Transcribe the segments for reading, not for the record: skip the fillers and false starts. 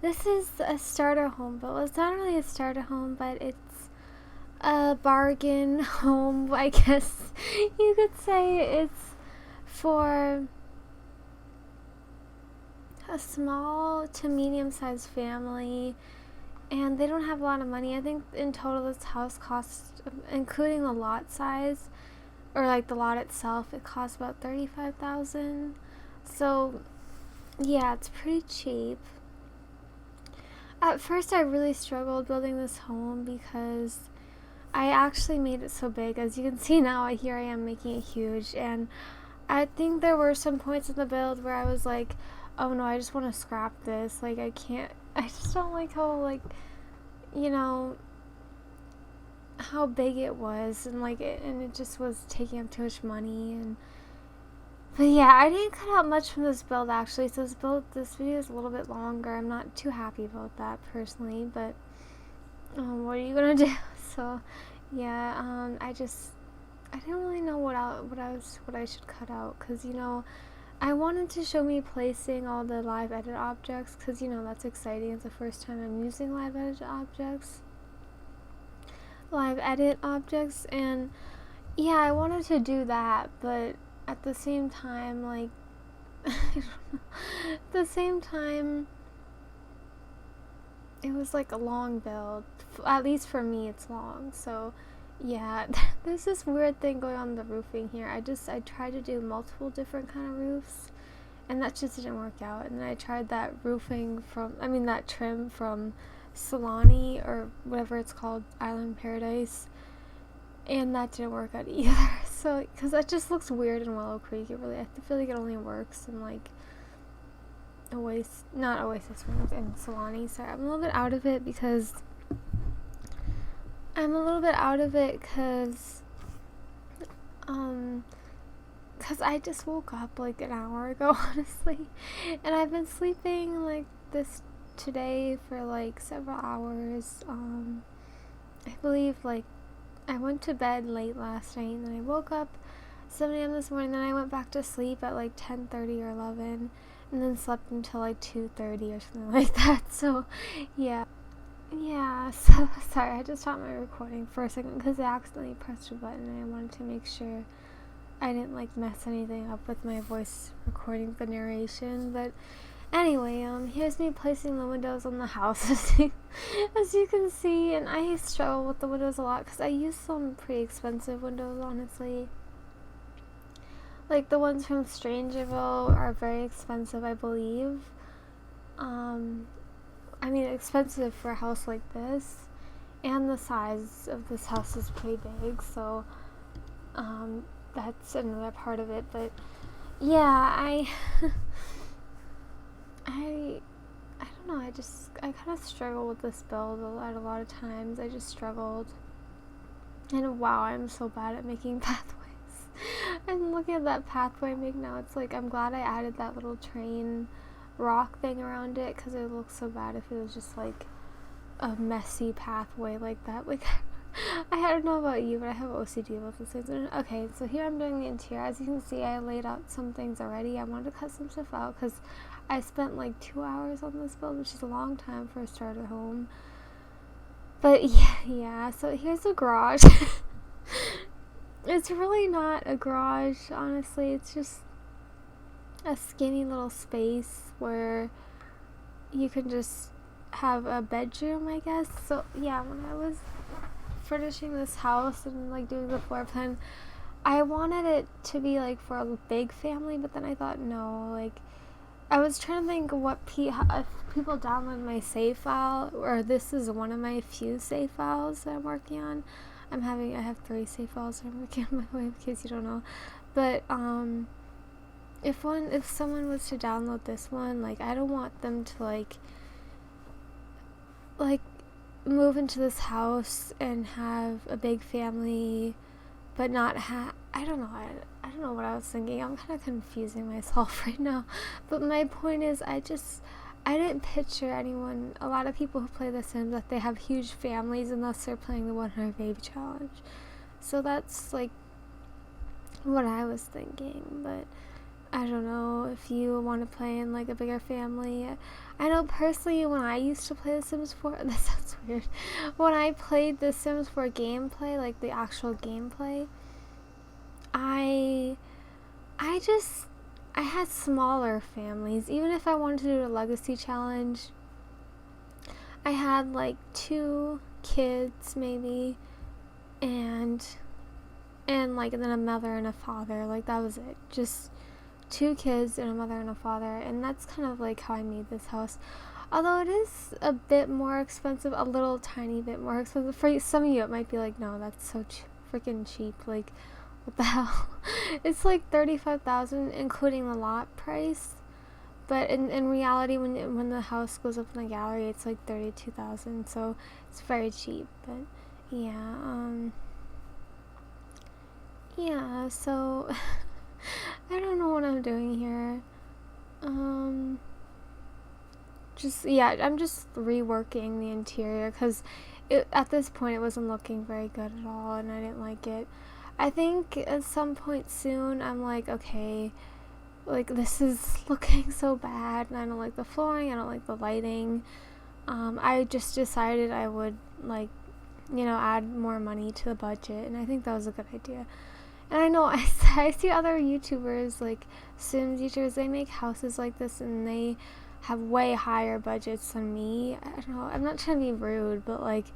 This is a starter home, but it's not really a starter home, but it's a bargain home, I guess you could say. It's for a small to medium-sized family, and they don't have a lot of money. I think in total this house costs, including the lot size, or like the lot itself, it costs about $35,000. So yeah, it's pretty cheap. At first I really struggled building this home because I actually made it so big. As you can see now, here I am making it huge, and I think there were some points in the build where I was like, oh no, I just want to scrap this. Like, I just don't like how, like, you know, how big it was, and like it just was taking up too much money. But yeah, I didn't cut out much from this build actually, so this video is a little bit longer. I'm not too happy about that personally, but what are you gonna do? So yeah, I didn't really know what I should cut out, because I wanted to show me placing all the live edit objects, because that's exciting. It's the first time I'm using live edit objects, and yeah, I wanted to do that, but at the same time, like, I don't know, at the same time, it was like a long build. At least for me, it's long. So yeah, there's this weird thing going on in the roofing here. I tried to do multiple different kind of roofs, and that just didn't work out. And then I tried that that trim from Solani, or whatever it's called, Island Paradise, and that didn't work out either. So, because that just looks weird in Willow Creek. I feel like it only works in like not Oasis Rooms, and Solani. Sorry, I'm a little bit out of it because I just woke up like an hour ago, honestly, and I've been sleeping like this today for like several hours. I believe like I went to bed late last night, and then I woke up 7 a.m. this morning, then I went back to sleep at like 10:30 or 11, and then slept until like 2:30 or something like that. So yeah, so sorry, I just stopped my recording for a second because I accidentally pressed a button, and I wanted to make sure I didn't like mess anything up with my voice recording the narration. But anyway, here's me placing the windows on the house, as you can see, and I struggle with the windows a lot because I use some pretty expensive windows, honestly. Like, the ones from Strangerville are very expensive, I believe. Expensive for a house like this, and the size of this house is pretty big, so that's another part of it. But yeah, I don't know, I kind of struggle with this build a lot of times. I just struggled, and wow, I'm so bad at making pathways. I'm looking at that pathway I make now. It's like, I'm glad I added that little train rock thing around it, because it looks so bad if it was just like a messy pathway like that. Like, I don't know about you, but I have OCD about those things. Okay, so here I'm doing the interior. As you can see, I laid out some things already. I wanted to cut some stuff out because I spent like 2 hours on this build, which is a long time for a starter home. But yeah, so here's the garage. It's really not a garage, honestly. It's just a skinny little space where you can just have a bedroom, I guess. So yeah, when I was furnishing this house and like doing the floor plan, I wanted it to be like for a big family, but then I thought, no, like, I was trying to think if people download my save file, or this is one of my few save files that I'm working on. I have 3 save files that I'm working on, by the way, in case you don't know. But if someone was to download this one, like, I don't want them to like move into this house and have a big family, but not I don't know. I don't know what I was thinking. I'm kind of confusing myself right now. But my point is, I didn't picture anyone, a lot of people who play The Sims, that they have huge families unless they're playing the 100 Baby Challenge. So that's like what I was thinking. But I don't know if you want to play in like a bigger family. I know personally when I used to play The Sims 4, that sounds weird. When I played The Sims 4 gameplay, like the actual gameplay, I had smaller families. Even if I wanted to do a legacy challenge, I had like 2 kids maybe, and like then a mother and a father. Like that was it. Just 2 kids and a mother and a father, and that's kind of like how I made this house. Although it is a bit more expensive, a little tiny bit more expensive. For some of you it might be like, no, that's so freaking cheap. Like, what the hell? It's like $35,000 including the lot price. But in reality, when the house goes up in the gallery, it's like $32,000. So it's very cheap. But yeah, so I don't know what I'm doing here. I'm just reworking the interior because at this point it wasn't looking very good at all, and I didn't like it. I think at some point soon I'm like, okay, like this is looking so bad, and I don't like the flooring, I don't like the lighting. I just decided I would add more money to the budget, and I think that was a good idea. And I know I see other YouTubers, like Sims YouTubers, they make houses like this and they have way higher budgets than me. I don't know, I'm not trying to be rude, but like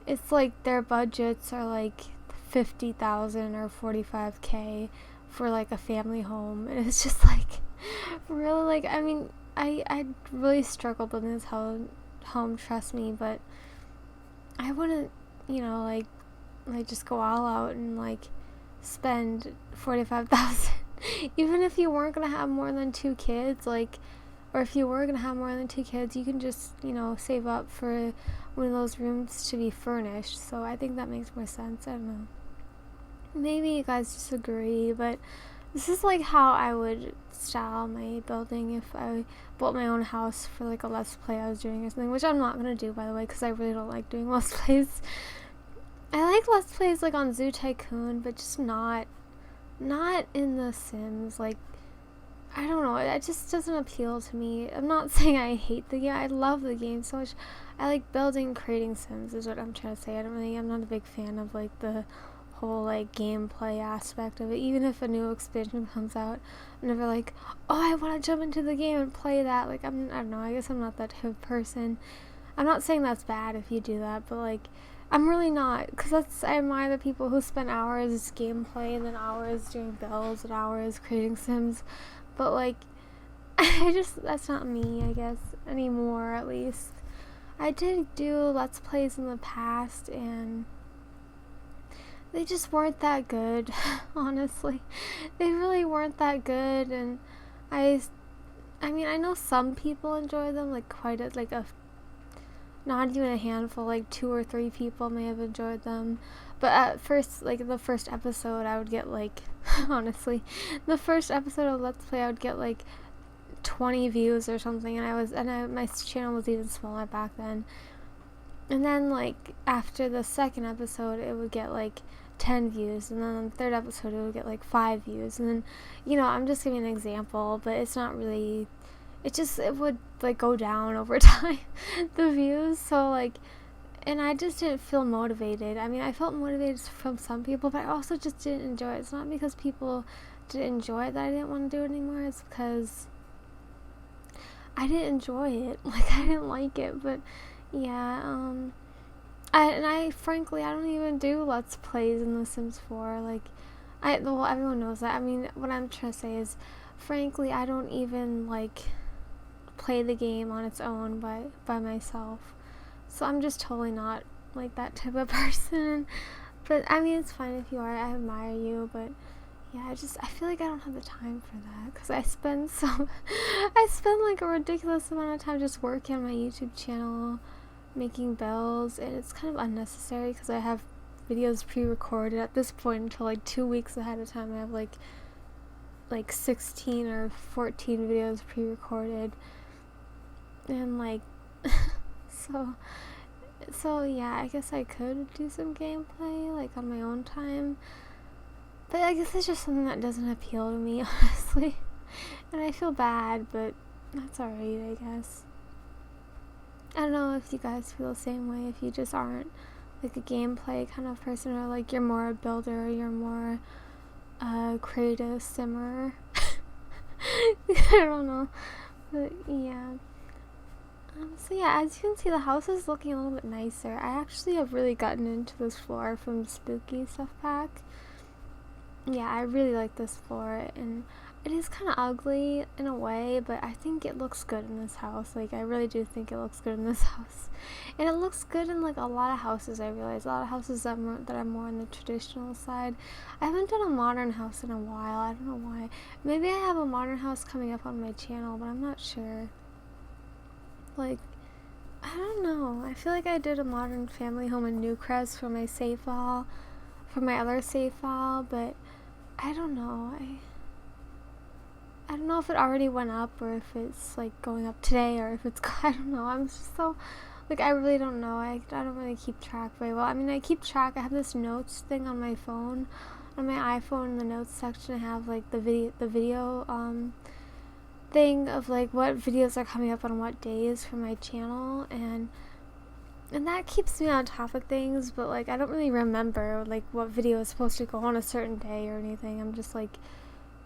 it's like their budgets are like 50,000 or 45K for like a family home, and it's just like really, like, I mean, I really struggled in this home, trust me, but I wouldn't, like just go all out and like spend 45,000 even if you weren't gonna have more than 2 kids, like, or if you were gonna have more than 2 kids, you can just save up for one of those rooms to be furnished. So I think that makes more sense. I don't know, maybe you guys disagree, but this is like how I would style my building if I built my own house for like a let's play I was doing or something, which I'm not gonna do, by the way, because I really don't like doing let's plays. I like let's plays like on Zoo Tycoon, but just not in The Sims. Like, I don't know, it just doesn't appeal to me. I'm not saying I hate the game, I love the game so much. I like building, creating Sims is what I'm trying to say. I'm not a big fan of like the whole like gameplay aspect of it. Even if a new expansion comes out, I'm never like, oh, I want to jump into the game and play that. Like, I don't know, I guess I'm not that type of person. I'm not saying that's bad if you do that, but like, I'm really not, because I admire the people who spend hours gameplay and then hours doing builds and hours creating Sims, but like, that's not me, I guess, anymore, at least. I did do Let's Plays in the past, and they just weren't that good, honestly. They really weren't that good, and I mean, I know some people enjoy them, like quite not even a handful, like 2 or 3 people may have enjoyed them. But at first, like the first episode, I would get like, honestly, the first episode of Let's Play, I would get like 20 views or something, and my channel was even smaller back then. And then like after the second episode, it would get like 10 views, and then on the third episode, it would get like 5 views, and then I'm just giving an example, but it's not really. It would like go down over time, the views. So like, and I just didn't feel motivated. I mean, I felt motivated from some people, but I also just didn't enjoy it. It's not because people didn't enjoy it that I didn't want to do it anymore. It's because I didn't enjoy it. Like, I didn't like it. But yeah, I frankly, I don't even do Let's Plays in The Sims 4. Like, everyone knows that. I mean, what I'm trying to say is, frankly, I don't even like play the game on its own by myself. So I'm just totally not like that type of person. But I mean, it's fine if you are. I admire you, but yeah, I feel like I don't have the time for that, because I spend like a ridiculous amount of time just working on my YouTube channel, making builds, and it's kind of unnecessary because I have videos pre-recorded at this point until like 2 weeks ahead of time. I have like 16 or 14 videos pre-recorded, and like so yeah, I guess I could do some gameplay like on my own time, but I guess it's just something that doesn't appeal to me, honestly. And I feel bad, but that's alright, I guess. I don't know if you guys feel the same way, if you just aren't like a gameplay kind of person, or like you're more a builder, or you're more a creative simmer. I don't know, but yeah. So yeah, as you can see, the house is looking a little bit nicer. I actually have really gotten into this floor from the Spooky Stuff Pack. Yeah, I really like this floor, and it is kind of ugly in a way, but I think it looks good in this house. Like, I really do think it looks good in this house. And it looks good in like a lot of houses, I realize. A lot of houses that are more on the traditional side. I haven't done a modern house in a while. I don't know why. Maybe I have a modern house coming up on my channel, but I'm not sure. Like, I don't know. I feel like I did a modern family home in Newcrest for my save file, for my other save file, but I don't know. I don't know if it already went up, or if it's like going up today, or if it's I don't know. I'm just so like, I really don't know. I don't really keep track very well. I mean, I keep track. I have this notes thing on my phone, on my iPhone. In the notes section, I have like the video thing of like what videos are coming up on what days for my channel, and that keeps me on top of things. But like, I don't really remember like what video is supposed to go on a certain day or anything. I'm just like,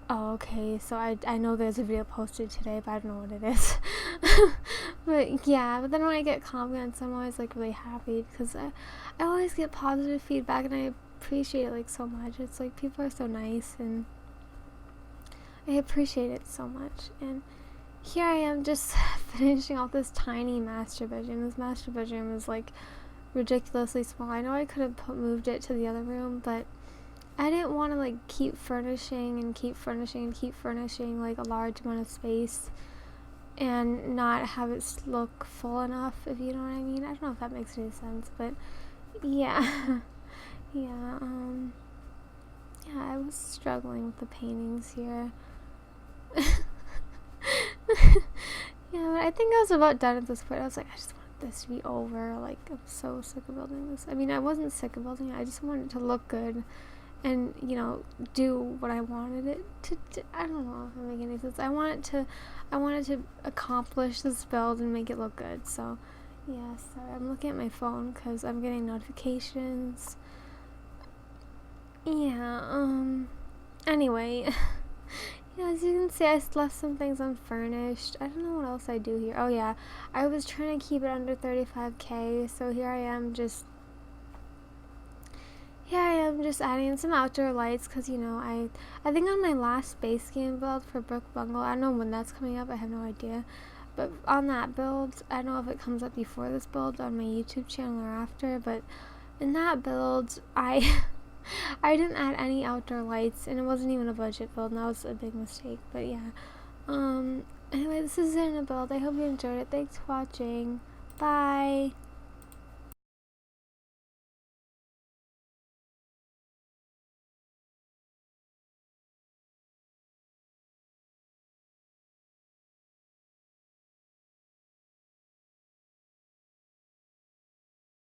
oh, okay, so I know there's a video posted today, but I don't know what it is. But yeah, but then when I get comments, I'm always like really happy, because I always get positive feedback, and I appreciate it like so much. It's like, people are so nice, and I appreciate it so much. And here I am just finishing off this tiny master bedroom. This master bedroom is like ridiculously small. I know I could have moved it to the other room, but I didn't want to like keep furnishing like a large amount of space and not have it look full enough, if you know what I mean. I don't know if that makes any sense, but yeah. Yeah, I was struggling with the paintings here. Yeah, but I think I was about done at this point. I was like, I just want this to be over. Like, I'm so sick of building this. I mean, I wasn't sick of building it. I just wanted it to look good and, you know, do what I wanted it to do. I don't know if I'm making any sense. I wanted to accomplish this build and make it look good. So, yeah, sorry. I'm looking at my phone because I'm getting notifications. Yeah, anyway. Yeah, as you can see, I left some things unfurnished. I don't know what else I do here. Oh yeah, I was trying to keep it under 35k, so here I am just adding some outdoor lights, because, you know, I think on my last base game build for Brook Bungalow, I don't know when that's coming up, I have no idea, but on that build, I don't know if it comes up before this build on my YouTube channel or after, but in that build, I didn't add any outdoor lights, and it wasn't even a budget build, and that was a big mistake. But yeah, anyway, this is in a build. I hope you enjoyed it. Thanks for watching. Bye.